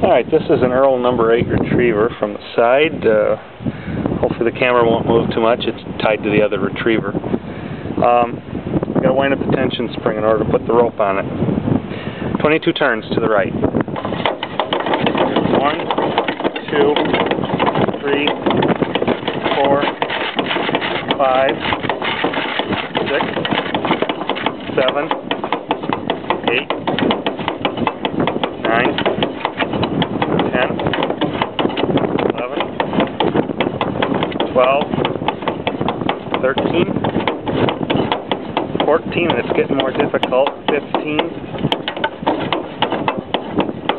Alright, this is an Earll No. 8 retriever from the side. Hopefully the camera won't move too much. It's tied to the other retriever. We've got to wind up the tension spring in order to put the rope on it. 22 turns to the right. 1, 2, 3, 4, 5, 6, 7, 8, 9, 10, 11, 12, 13, 14, and it's getting more difficult, 15,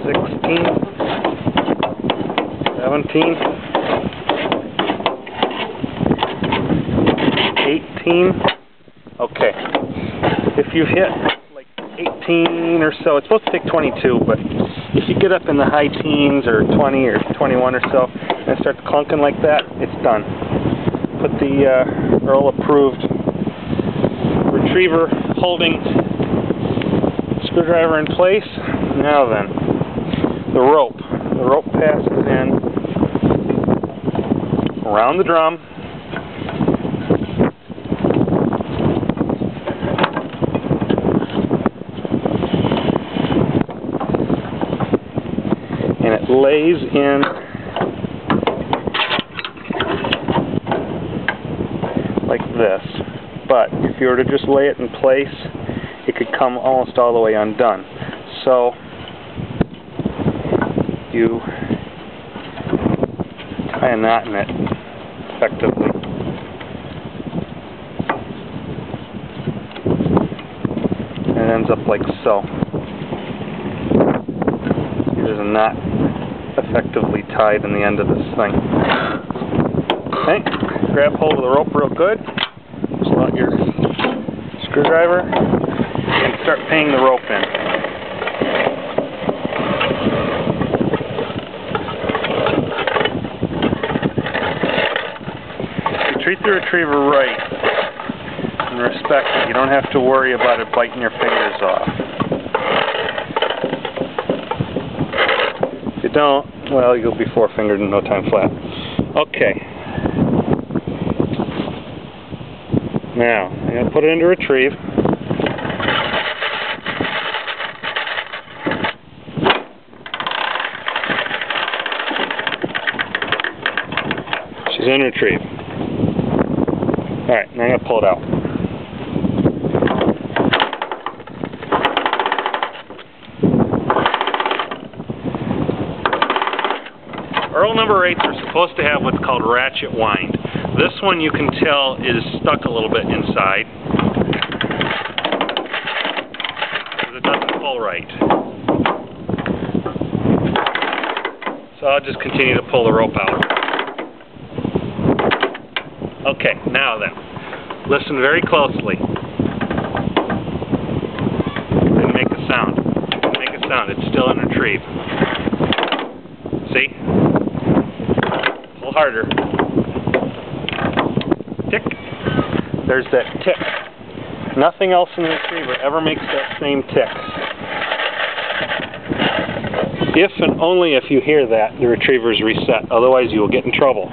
16, 17, 18, okay. If you hit like 18 or so, it's supposed to take 22, but if you get up in the high teens or 20 or 21 or so and it starts clunking like that, it's done. Put the Earll approved retriever holding screwdriver in place. Now then, the rope passes in around the drum. And it lays in like this. But if you were to just lay it in place, it could come almost all the way undone. So you tie a knot in it effectively. And it ends up like so. There's a knot effectively tied in the end of this thing. Okay, grab hold of the rope real good. Pull out your screwdriver and start paying the rope in. You treat the retriever right and respect it. You don't have to worry about it biting your fingers off. If you don't, well, you'll be four-fingered in no time flat. Okay. Now, I'm going to put it into retrieve. She's in retrieve. Alright, now I'm going to pull it out. Earll No. 8s are supposed to have what's called ratchet wind. This one you can tell is stuck a little bit inside because it doesn't pull right. So I'll just continue to pull the rope out. Okay, now then, listen very closely. Didn't make a sound. Didn't make a sound. It's still in retrieve. See? Pull harder. Tick. There's that tick. Nothing else in the retriever ever makes that same tick. If and only if you hear that, the retriever is reset. Otherwise, you will get in trouble.